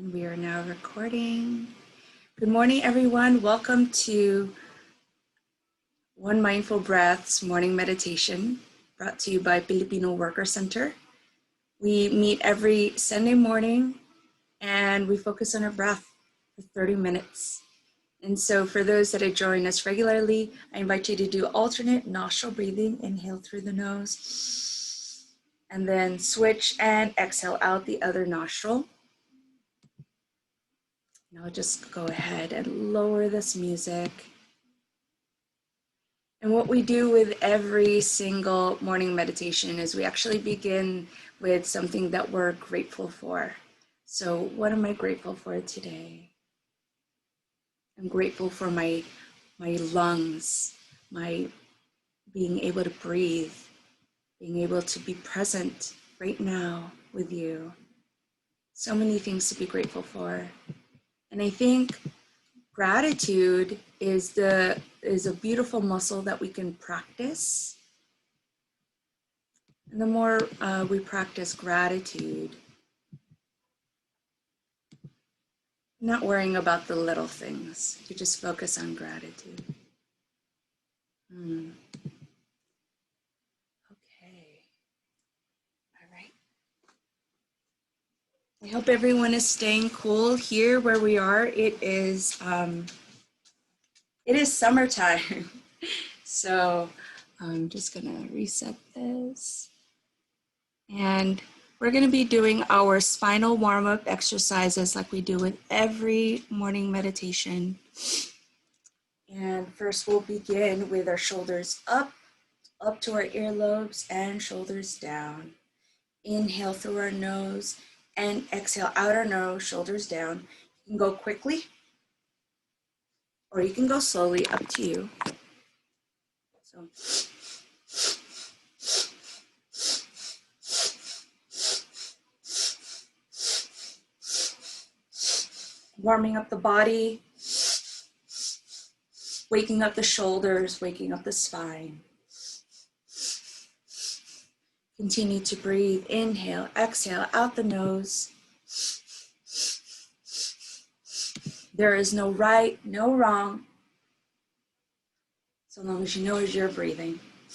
And we are now recording. Good morning, everyone. Welcome to One Mindful Breath's morning meditation, brought to you by Filipino Worker Center. We meet every Sunday morning and we focus on our breath for 30 minutes. And so for those that have joined us regularly, I invite you to do alternate nostril breathing. Inhale through the nose and then switch and exhale out the other nostril. Now just go ahead and lower this music. And what we do with every single morning meditation is we actually begin with something that we're grateful for. So what am I grateful for today? I'm grateful for my lungs, my being able to breathe, being able to be present right now with you. So many things to be grateful for. And I think gratitude is a beautiful muscle that we can practice. And the more we practice gratitude, not worrying about the little things, you just focus on gratitude. Okay. All right. I hope everyone is staying cool here where we are. It is summertime. So I'm just gonna reset this. And we're gonna be doing our spinal warm-up exercises like we do with every morning meditation. And first we'll begin with our shoulders up to our earlobes and shoulders down. Inhale through our nose and exhale out our nose, shoulders down. You can go quickly or you can go slowly, up to you. So warming up the body, waking up the shoulders, waking up the spine. Continue to breathe. Inhale, exhale, out the nose. There is no right, no wrong, so long as you know as you're breathing. A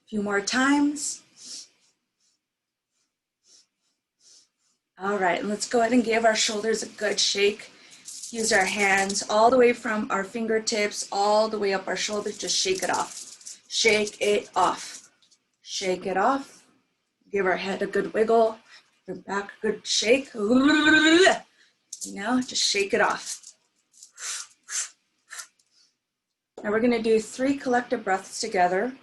few more times. All right, let's go ahead and give our shoulders a good shake. Use our hands all the way from our fingertips, all the way up our shoulders. Just shake it off. Shake it off. Shake it off. Give our head a good wiggle. Give back a good shake. You know, just shake it off. Now we're gonna do 3 collective breaths together.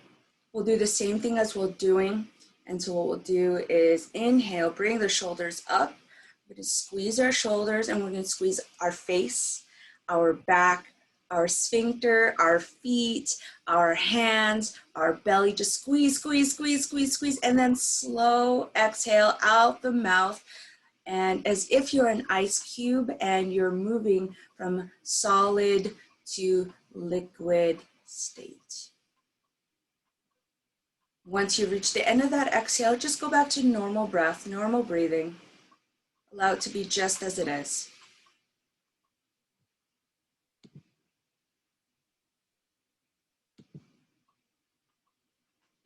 We'll do the same thing as we're doing. And so what we'll do is inhale, bring the shoulders up. We're gonna squeeze our shoulders and we're gonna squeeze our face, our back, our sphincter, our feet, our hands, our belly. Just squeeze, squeeze, squeeze, squeeze, squeeze, and then slow exhale out the mouth. And as if you're an ice cube and you're moving from solid to liquid state. Once you reach the end of that exhale, just go back to normal breath, normal breathing. Allow it to be just as it is.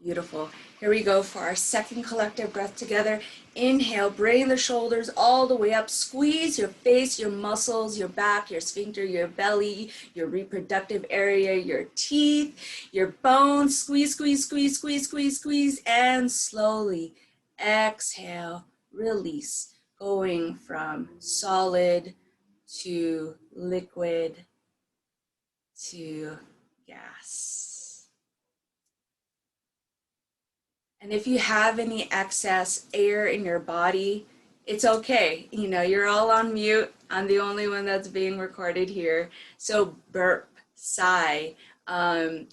Beautiful. Here we go for our second collective breath together. Inhale, bring the shoulders all the way up. Squeeze your face, your muscles, your back, your sphincter, your belly, your reproductive area, your teeth, your bones. Squeeze, squeeze, squeeze, squeeze, squeeze, squeeze, and slowly exhale, release, going from solid to liquid to gas. And if you have any excess air in your body, it's okay. You know, you're all on mute. I'm the only one that's being recorded here. So burp, sigh,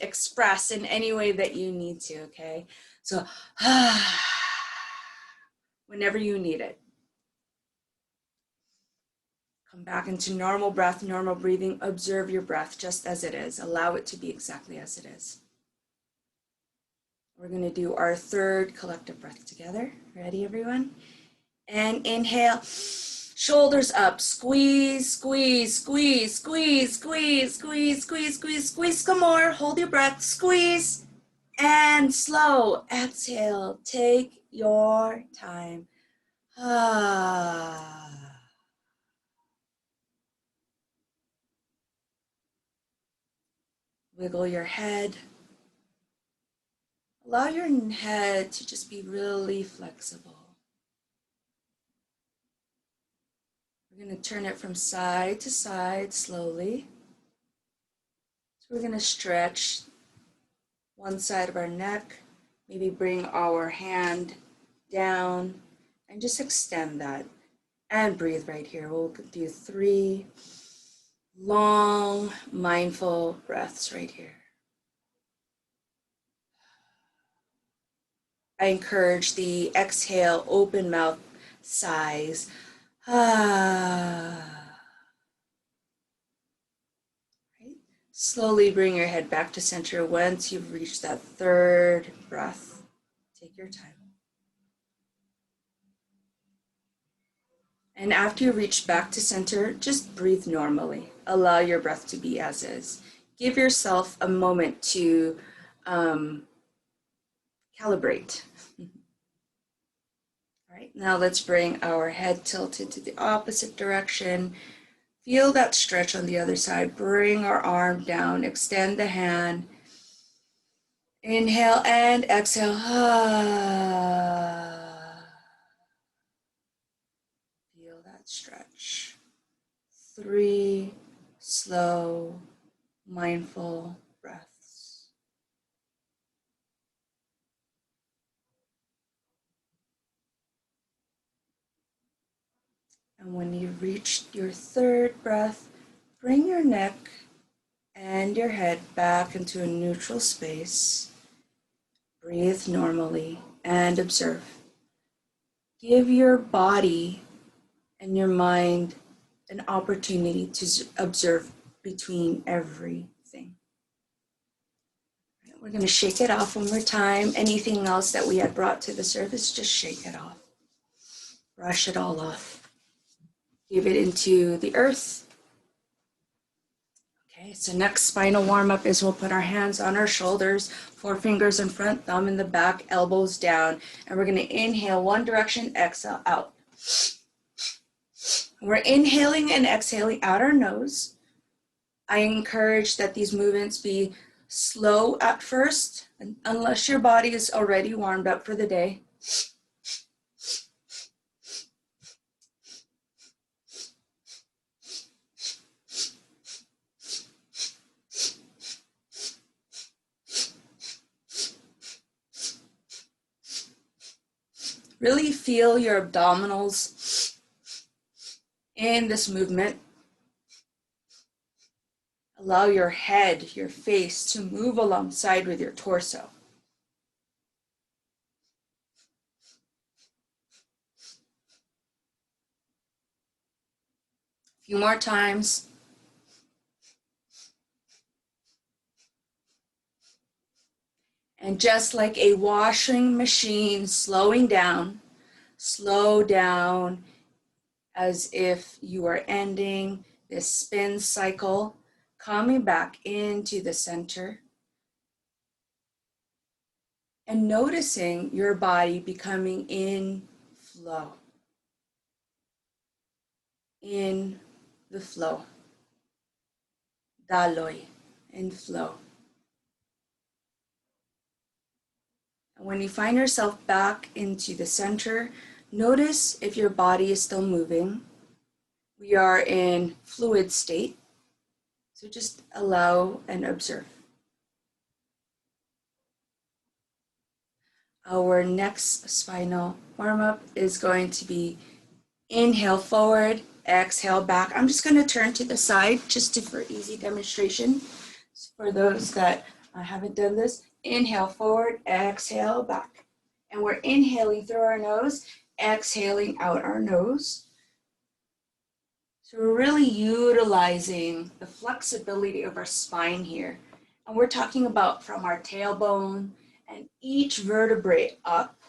express in any way that you need to, okay? So whenever you need it. Come back into normal breath, normal breathing. Observe your breath just as it is. Allow it to be exactly as it is. We're going to do our third collective breath together. Ready, everyone? And inhale, shoulders up, squeeze, squeeze, squeeze, squeeze, squeeze, squeeze, squeeze, squeeze, squeeze. Some more. Hold your breath. Squeeze and slow. Exhale. Take your time. Wiggle your head. Allow your head to just be really flexible. We're going to turn it from side to side slowly. So we're going to stretch one side of our neck, maybe bring our hand down and just extend that and breathe right here. We'll do 3 long, mindful breaths right here. I encourage the exhale, open mouth sighs. Right? Slowly bring your head back to center once you've reached that third breath. Take your time. And after you reach back to center, just breathe normally. Allow your breath to be as is. Give yourself a moment to calibrate. All right, now let's bring our head tilted to the opposite direction. Feel that stretch on the other side. Bring our arm down, extend the hand. Inhale and exhale. Feel that stretch. 3 slow, mindful breaths. And when you've reached your third breath, bring your neck and your head back into a neutral space. Breathe normally and observe. Give your body and your mind an opportunity to observe between everything. We're going to shake it off one more time. Anything else that we had brought to the surface, just shake it off. Brush it all off. Give it into the earth. Okay, so next spinal warm-up is we'll put our hands on our shoulders, 4 fingers in front, thumb in the back, elbows down, and we're going to inhale one direction, exhale out. We're inhaling and exhaling out our nose. I encourage that these movements be slow at first, unless your body is already warmed up for the day. Really feel your abdominals in this movement. Allow your head, your face to move alongside with your torso. A few more times. And just like a washing machine slowing down, slow down as if you are ending this spin cycle, coming back into the center and noticing your body becoming in flow. In the flow. Daloy, in flow. And when you find yourself back into the center, notice if your body is still moving. We are in fluid state, so just allow and observe. Our next spinal warm-up is going to be inhale forward, exhale back. I'm just going to turn to the side just for easy demonstration. For those that haven't done this, inhale forward, exhale back. And we're inhaling through our nose, exhaling out our nose. So we're really utilizing the flexibility of our spine here. And we're talking about from our tailbone and each vertebrae up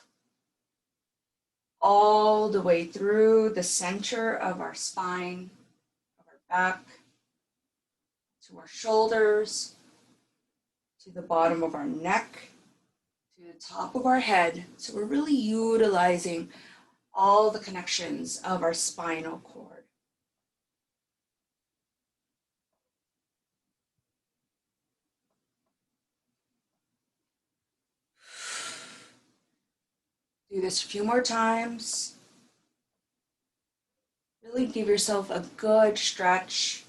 all the way through the center of our spine, of our back, to our shoulders, to the bottom of our neck, to the top of our head. So we're really utilizing all the connections of our spinal cord. Do this a few more times. Really give yourself a good stretch.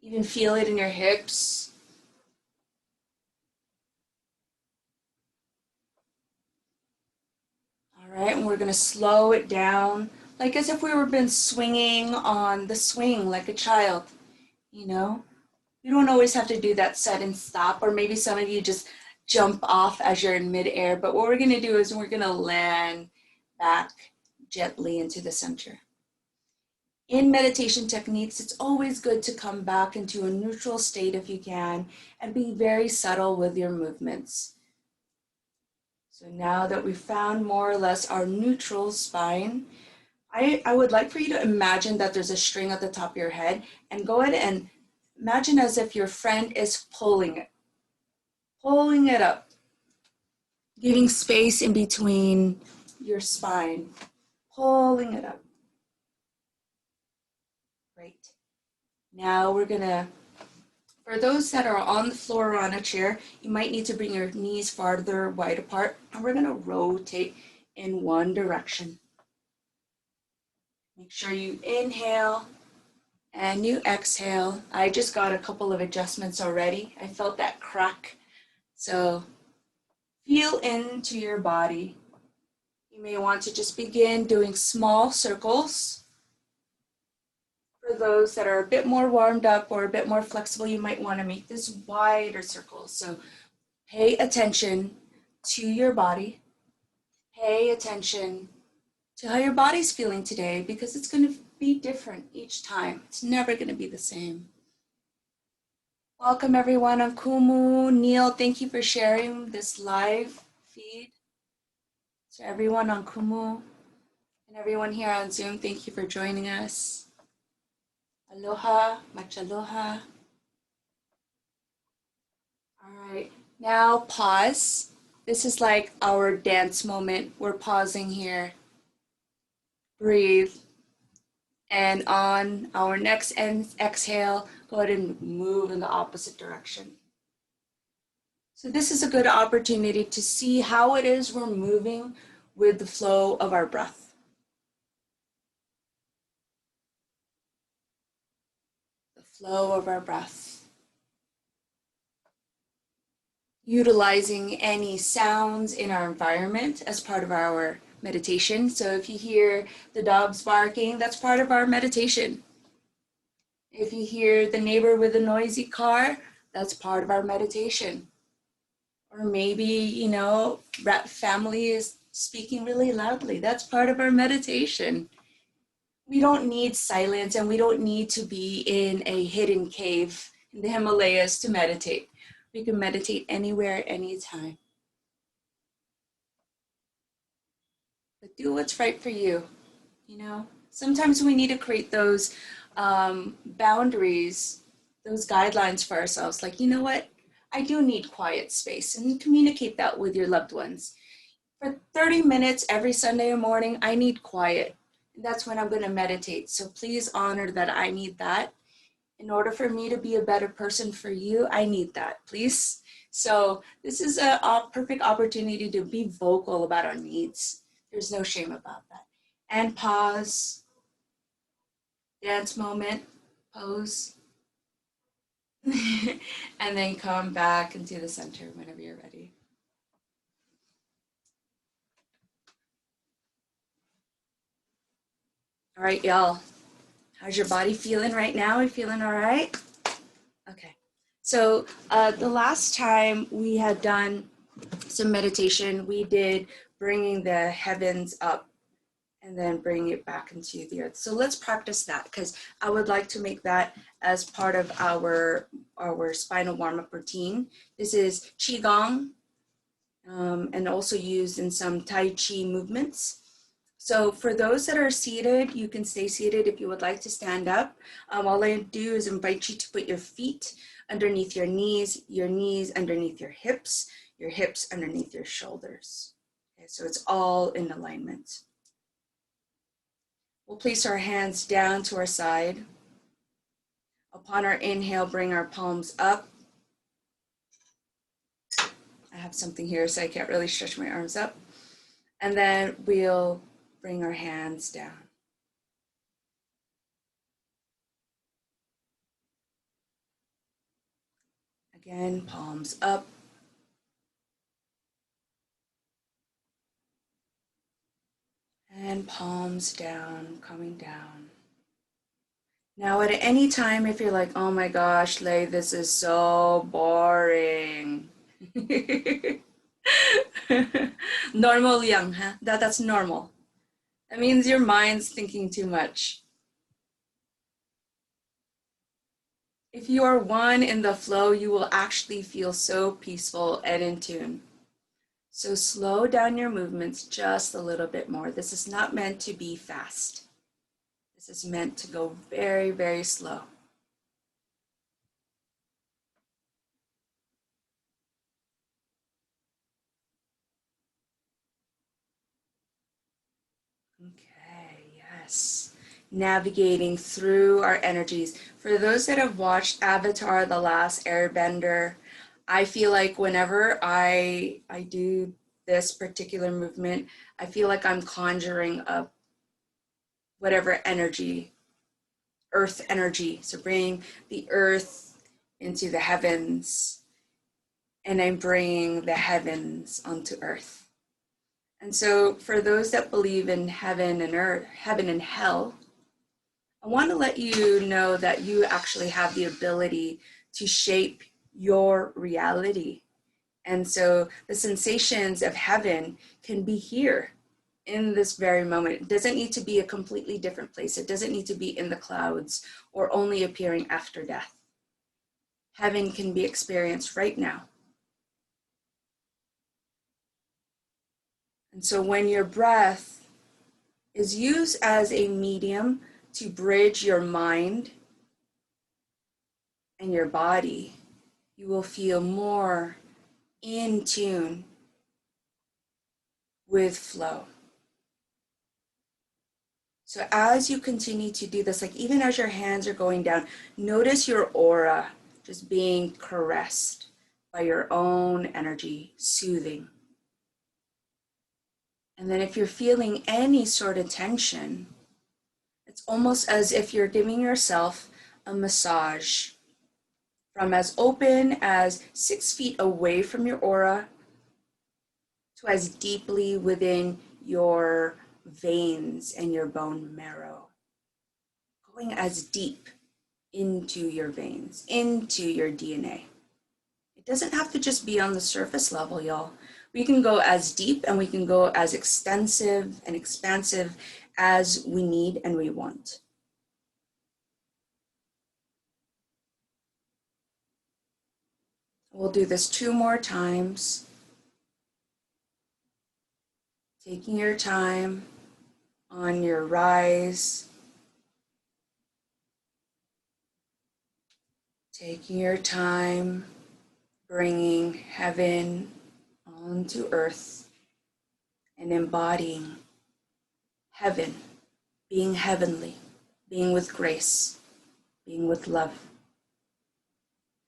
Even feel it in your hips. All right, and we're gonna slow it down, like as if we were been swinging on the swing like a child, you know? You don't always have to do that set and stop, or maybe some of you just jump off as you're in midair, but what we're gonna do is we're gonna land back gently into the center. In meditation techniques, it's always good to come back into a neutral state if you can, and be very subtle with your movements. So now that we've found more or less our neutral spine, I would like for you to imagine that there's a string at the top of your head, and go ahead and imagine as if your friend is pulling it up, giving space in between your spine, pulling it up. Great. Now we're gonna, for those that are on the floor or on a chair, you might need to bring your knees farther wide apart, and we're gonna rotate in one direction. Make sure you inhale and you exhale. I just got a couple of adjustments already. I felt that crack. So feel into your body. You may want to just begin doing small circles. For those that are a bit more warmed up or a bit more flexible, you might want to make this wider circles. So pay attention to your body. Pay attention to how your body's feeling today, because it's going to be different each time. It's never going to be the same. Welcome everyone on Kumu. Neil, thank you for sharing this live feed. So everyone on Kumu and everyone here on Zoom, thank you for joining us. Aloha, much aloha. All right, now pause. This is like our dance moment. We're pausing here. Breathe. And on our next exhale, go ahead and move in the opposite direction. So this is a good opportunity to see how it is we're moving with the flow of our breath. The flow of our breath. Utilizing any sounds in our environment as part of our meditation. So if you hear the dogs barking, that's part of our meditation. If you hear the neighbor with a noisy car, that's part of our meditation. Or maybe, you know, family is speaking really loudly. That's part of our meditation. We don't need silence, and we don't need to be in a hidden cave in the Himalayas to meditate. We can meditate anywhere, anytime. But do what's right for you, you know? Sometimes we need to create those boundaries, those guidelines for ourselves. Like, you know what? I do need quiet space, and communicate that with your loved ones. For 30 minutes every Sunday morning, I need quiet. And that's when I'm going to meditate. So please honor that I need that. In order for me to be a better person for you, I need that, please. So this is a perfect opportunity to be vocal about our needs. There's no shame about that. And pause, dance moment, pose, and then come back into the center whenever you're ready. All right, y'all. How's your body feeling right now? Are you feeling all right? Okay. So the last time we had done some meditation, we did bringing the heavens up and then bringing it back into the earth. So let's practice that, because I would like to make that as part of our spinal warm-up routine. This is Qigong, and also used in some Tai Chi movements. So for those that are seated, you can stay seated. If you would like to stand up, all I do is invite you to put your feet underneath your knees underneath your hips underneath your shoulders. Okay, so it's all in alignment. We'll place our hands down to our side. Upon our inhale, bring our palms up. I have something here, so I can't really stretch my arms up. And then we'll bring our hands down. Again, palms up. And palms down, coming down. Now at any time, if you're like, oh my gosh, Lei, this is so boring. Normal yang, huh? That's normal. That means your mind's thinking too much. If you are one in the flow, you will actually feel so peaceful and in tune. So slow down your movements just a little bit more. This is not meant to be fast. This is meant to go very, very slow. Okay, yes. Navigating through our energies. For those that have watched Avatar: The Last Airbender, I feel like whenever I do this particular movement, I feel like I'm conjuring up whatever energy, earth energy. So bring the earth into the heavens, and I'm bringing the heavens onto earth. And so for those that believe in heaven and earth, heaven and hell, I want to let you know that you actually have the ability to shape your reality. And so the sensations of heaven can be here in this very moment. It doesn't need to be a completely different place. It doesn't need to be in the clouds or only appearing after death. Heaven can be experienced right now. And so when your breath is used as a medium to bridge your mind and your body, you will feel more in tune with flow. So as you continue to do this, like even as your hands are going down, notice your aura just being caressed by your own energy, soothing. And then if you're feeling any sort of tension, it's almost as if you're giving yourself a massage from as open as 6 feet away from your aura to as deeply within your veins and your bone marrow, going as deep into your veins, into your DNA. It doesn't have to just be on the surface level, y'all. We can go as deep and we can go as extensive and expansive as we need and we want. We'll do this 2 more times. Taking your time on your rise. Taking your time bringing heaven onto earth and embodying heaven, being heavenly, being with grace, being with love,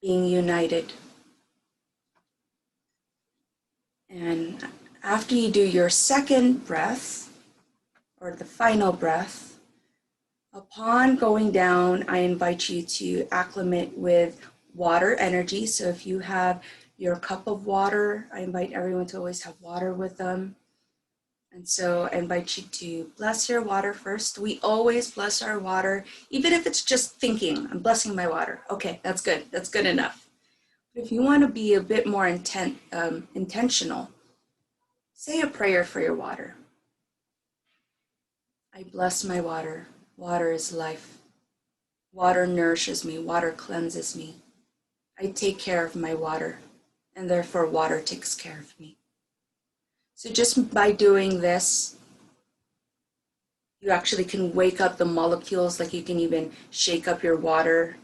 being united. And after you do your second breath, or the final breath, upon going down, I invite you to acclimate with water energy. So if you have your cup of water, I invite everyone to always have water with them. And so I invite you to bless your water first. We always bless our water, even if it's just thinking, I'm blessing my water. Okay, that's good. That's good enough. But if you want to be a bit more intentional, say a prayer for your water. I bless my water. Water is life. Water nourishes me. Water cleanses me. I take care of my water, and therefore water takes care of me. So just by doing this, you actually can wake up the molecules, like you can even shake up your water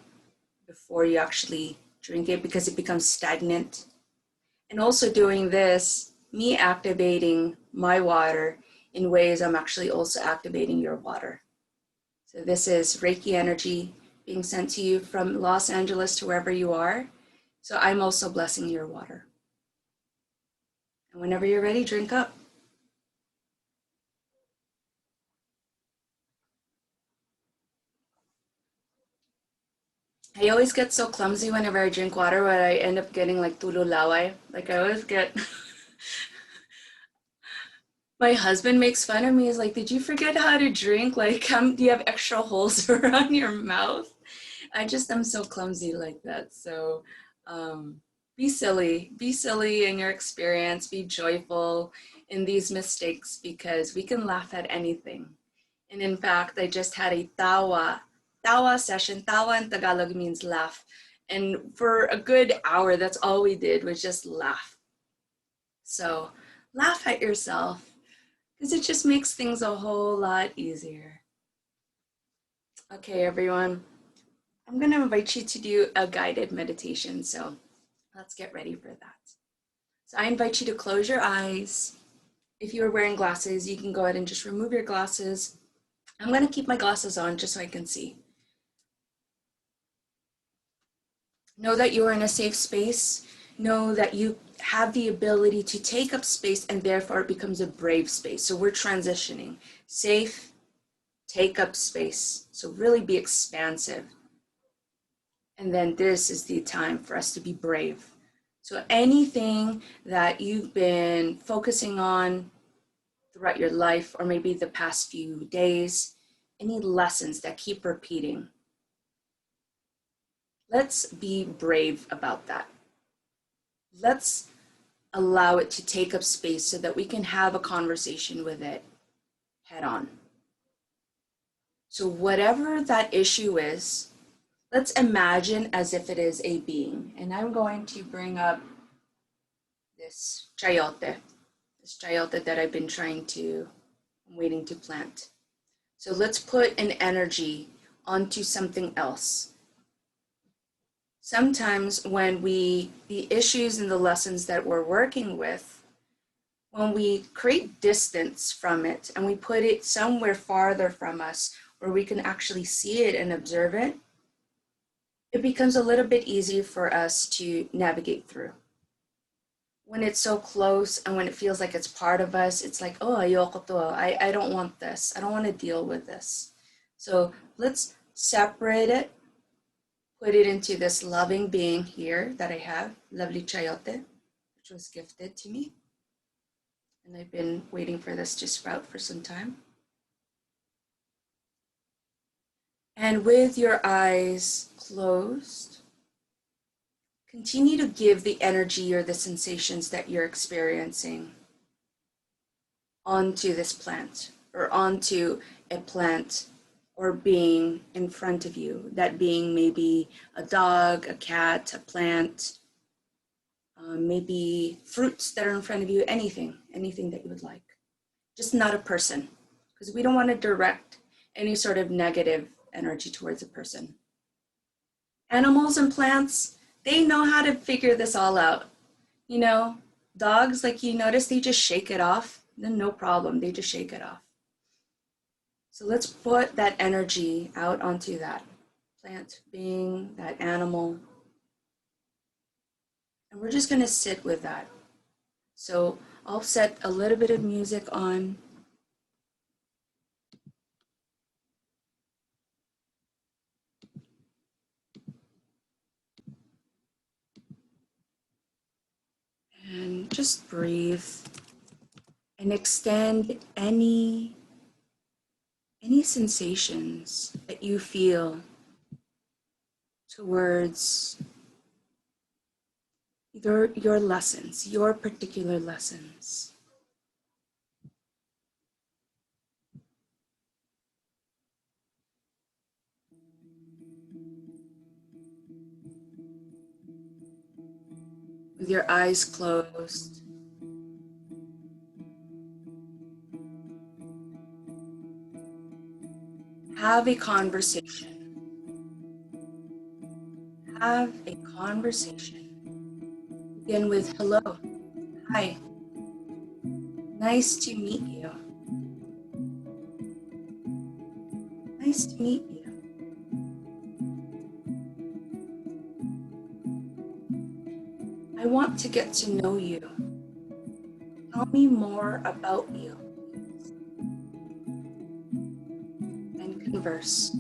before you actually drink it because it becomes stagnant. And also doing this, me activating my water in ways I'm actually also activating your water. So this is Reiki energy being sent to you from Los Angeles to wherever you are. So I'm also blessing your water. And whenever you're ready, drink up. I always get so clumsy whenever I drink water, but I end up getting like tululaway. Like I always get, my husband makes fun of me. He's like, did you forget how to drink? Like, do you have extra holes around your mouth? I just am so clumsy like that. So be silly in your experience, be joyful in these mistakes because we can laugh at anything. And in fact, I just had a tawa session. Tawa in Tagalog means laugh. And for a good hour, that's all we did was just laugh. So laugh at yourself because it just makes things a whole lot easier. Okay, everyone. I'm going to invite you to do a guided meditation. So let's get ready for that. So I invite you to close your eyes. If you are wearing glasses, you can go ahead and just remove your glasses. I'm going to keep my glasses on just so I can see. Know that you are in a safe space. Know that you have the ability to take up space and therefore it becomes a brave space. So we're transitioning. Safe, take up space. So really be expansive. And then this is the time for us to be brave. So anything that you've been focusing on throughout your life, or maybe the past few days, any lessons that keep repeating, let's be brave about that. Let's allow it to take up space so that we can have a conversation with it head on. So whatever that issue is, let's imagine as if it is a being. And I'm going to bring up this chayote that I've been I'm waiting to plant. So let's put an energy onto something else. Sometimes when the issues and the lessons that we're working with, when we create distance from it and we put it somewhere farther from us where we can actually see it and observe it, it becomes a little bit easier for us to navigate through. When it's so close and when it feels like it's part of us, it's like, oh, ayoko to. I don't want this. I don't want to deal with this. So let's separate it, put it into this loving being here that I have, lovely chayote, which was gifted to me. And I've been waiting for this to sprout for some time. And with your eyes closed, continue to give the energy or the sensations that you're experiencing onto this plant or onto a plant or being in front of you. That being maybe a dog, a cat, a plant, maybe fruits that are in front of you, anything that you would like. Just not a person, because we don't want to direct any sort of negative energy towards a person. Animals and plants, they know how to figure this all out. You know, dogs, like you notice, they just shake it off. Then no problem, they just shake it off. So let's put that energy out onto that plant being, that animal. And we're just going to sit with that. So I'll set a little bit of music on. And just breathe and extend any sensations that you feel towards your lessons, your particular lessons. With your eyes closed, have a conversation. Have a conversation. Begin with hello, hi, nice to meet you. Nice to meet you. I want to get to know you. Tell me more about you. And converse.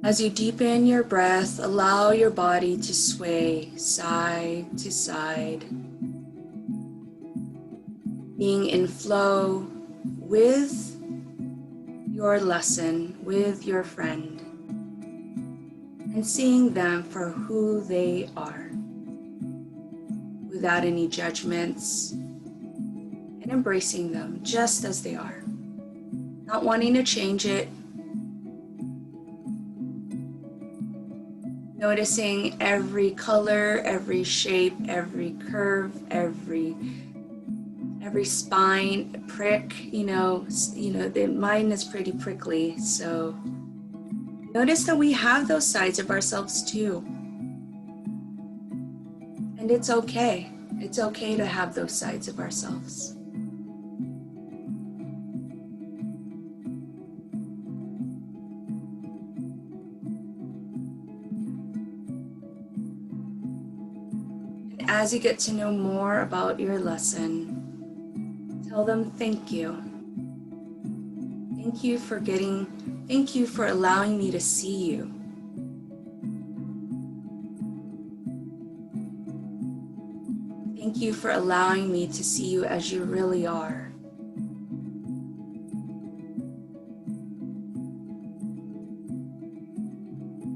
As you deepen your breath, allow your body to sway side to side, being in flow with your lesson, with your friend, and seeing them for who they are, without any judgments, and embracing them just as they are, not wanting to change it. Noticing every color, every shape, every curve, every spine prick. Mine is pretty prickly. So notice that we have those sides of ourselves too. And it's okay. It's okay to have those sides of ourselves. As you get to know more about your lesson, tell them thank you. Thank you for allowing me to see you. Thank you for allowing me to see you as you really are.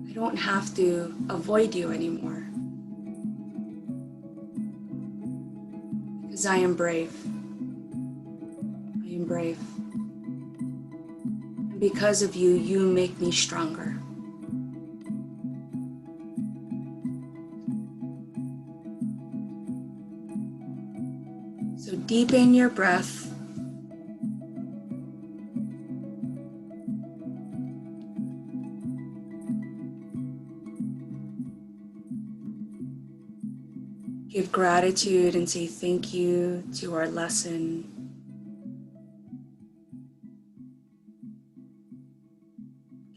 I don't have to avoid you anymore. Because I am brave. I am brave. And because of you, you make me stronger. So deepen your breath. Give gratitude and say thank you to our lesson.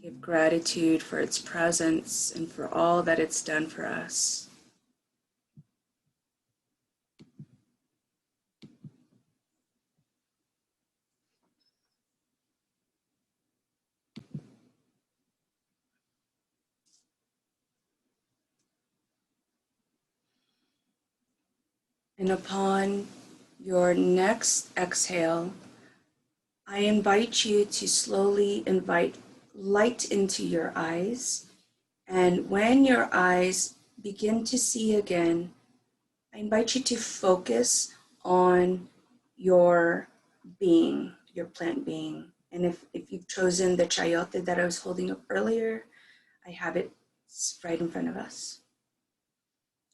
Give gratitude for its presence and for all that it's done for us. And upon your next exhale, I invite you to slowly invite light into your eyes. And when your eyes begin to see again, I invite you to focus on your being, your plant being. And if you've chosen the chayote that I was holding up earlier, I have it right in front of us.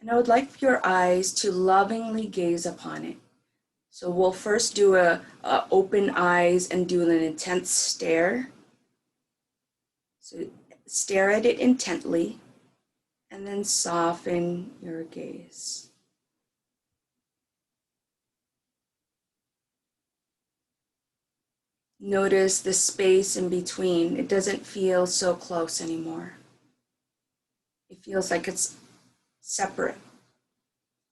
And I would like your eyes to lovingly gaze upon it. So we'll first do a open eyes and do an intense stare. So stare at it intently and then soften your gaze. Notice the space in between. It doesn't feel so close anymore. It feels like it's separate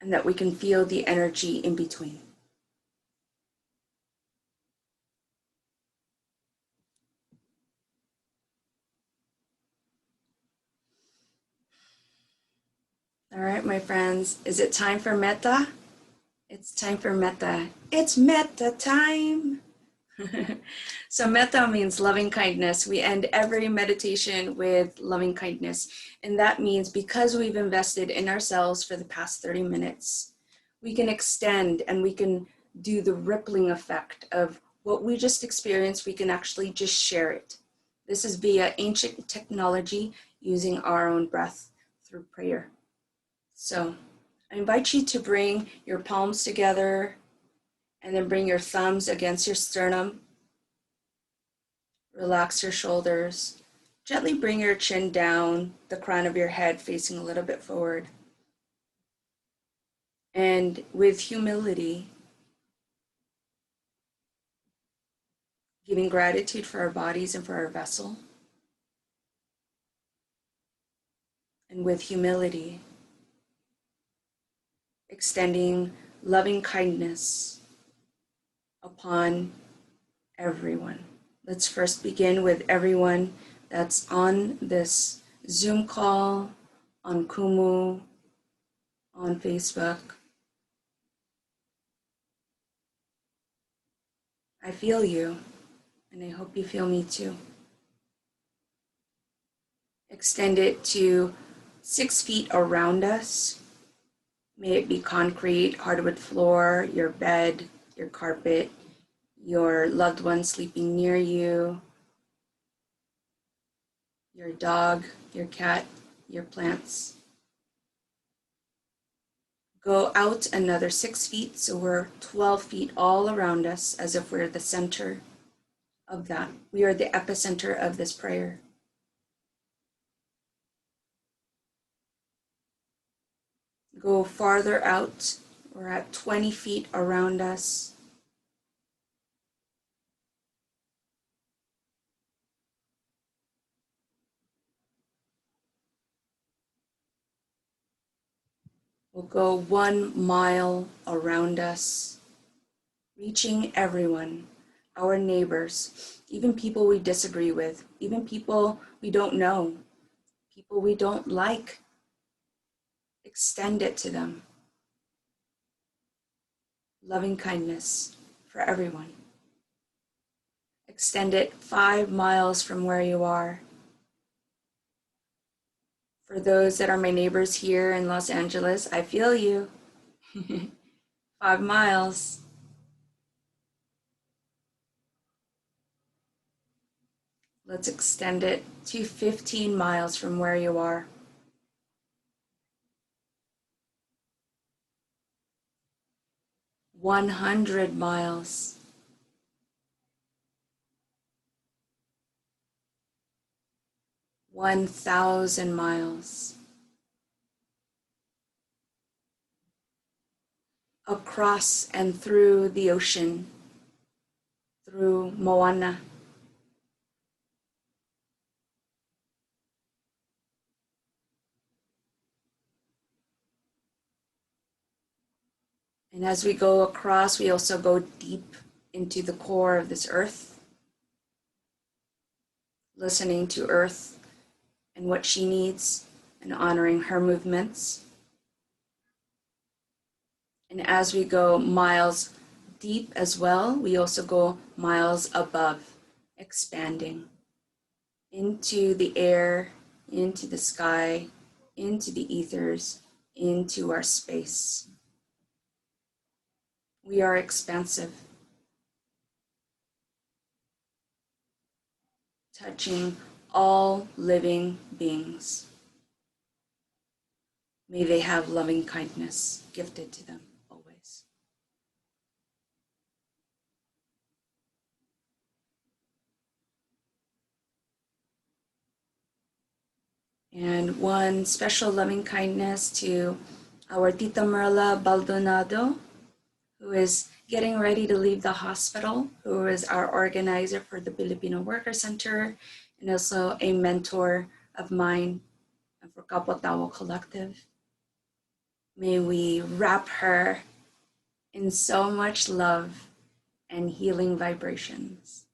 and that we can feel the energy in between. right, my friends, is it time for metta? It's time for metta. It's metta time. So metta means loving kindness. We end every meditation with loving kindness. And that means because we've invested in ourselves for the past 30 minutes, we can extend and we can do the rippling effect of what we just experienced. We can actually just share it. This is via ancient technology using our own breath through prayer. So I invite you to bring your palms together and then bring your thumbs against your sternum. Relax your shoulders. Gently bring your chin down, the crown of your head facing a little bit forward. And with humility, giving gratitude for our bodies and for our vessel. And with humility, extending loving kindness upon everyone. Let's first begin with everyone that's on this Zoom call, on Kumu, on Facebook. I feel you, and I hope you feel me too. Extend it to 6 feet around us. May it be concrete, hardwood floor, your bed, your carpet, your loved one sleeping near you, your dog, your cat, your plants. Go out another 6 feet, so we're 12 feet all around us, as if we're the center of that. We are the epicenter of this prayer. Go farther out. We're at 20 feet around us. We'll go 1 mile around us, reaching everyone, our neighbors, even people we disagree with, even people we don't know, people we don't like. Extend it to them. Loving kindness for everyone. Extend it 5 miles from where you are. For those that are my neighbors here in Los Angeles, I feel you. 5 miles. Let's extend it to 15 miles from where you are. 100 miles. 1,000 miles. Across and through the ocean, through Moana. And as we go across, we also go deep into the core of this earth, listening to Earth and what she needs and honoring her movements. And as we go miles deep as well, we also go miles above, expanding into the air, into the sky, into the ethers, into our space. We are expansive, touching all living beings. May they have loving kindness gifted to them always. And one special loving kindness to our Tita Merla Baldonado, who is getting ready to leave the hospital, who is our organizer for the Filipino Worker Center, and also a mentor of mine for Kapwa Tao Collective. May we wrap her in so much love and healing vibrations.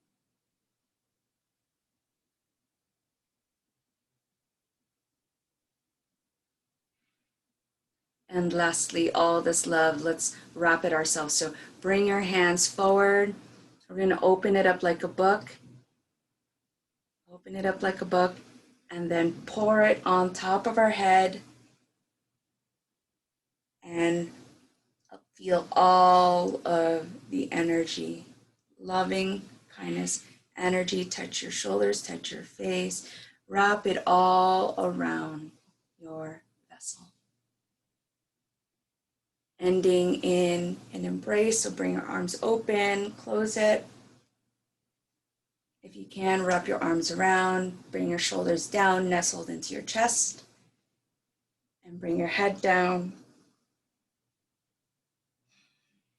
And lastly, all this love, let's wrap it ourselves. So bring your hands forward. We're going to open it up like a book. Open it up like a book and then pour it on top of our head and feel all of the energy, loving kindness, energy. Touch your shoulders, touch your face, wrap it all around your vessel. Ending in an embrace, so bring your arms open, close it. If you can, wrap your arms around, bring your shoulders down, nestled into your chest, and bring your head down.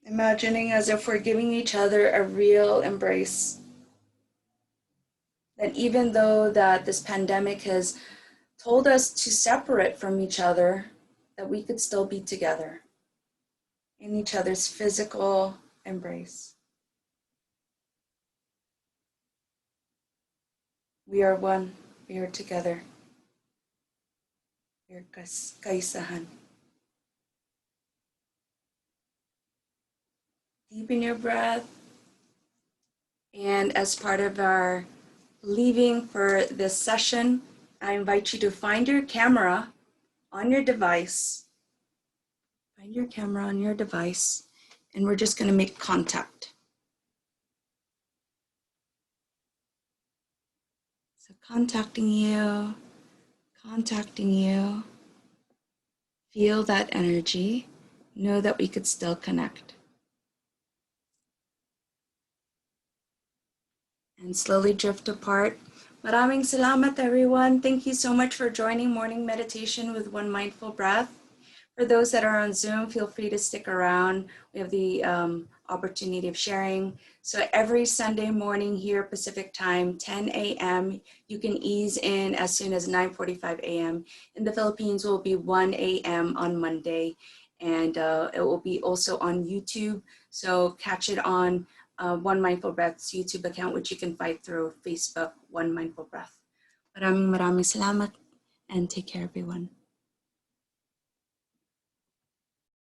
Imagining as if we're giving each other a real embrace. That even though that this pandemic has told us to separate from each other, that we could still be together in each other's physical embrace. We are one, we are together. We are kaisahan. Deepen your breath. And as part of our leaving for this session, I invite you to find your camera on your device. Find your camera on your device, and we're just going to make contact. So contacting you. Feel that energy. Know that we could still connect. And slowly drift apart. Maraming salamat, everyone. Thank you so much for joining morning meditation with One Mindful Breath. For those that are on Zoom, feel free to stick around. We have the opportunity of sharing. So every Sunday morning here, Pacific time, 10 a.m., you can ease in as soon as 9:45 a.m. In the Philippines, will be 1 a.m. on Monday. And it will be also on YouTube. So catch it on One Mindful Breath's YouTube account, which you can find through Facebook, One Mindful Breath. Maraming salamat and take care, everyone.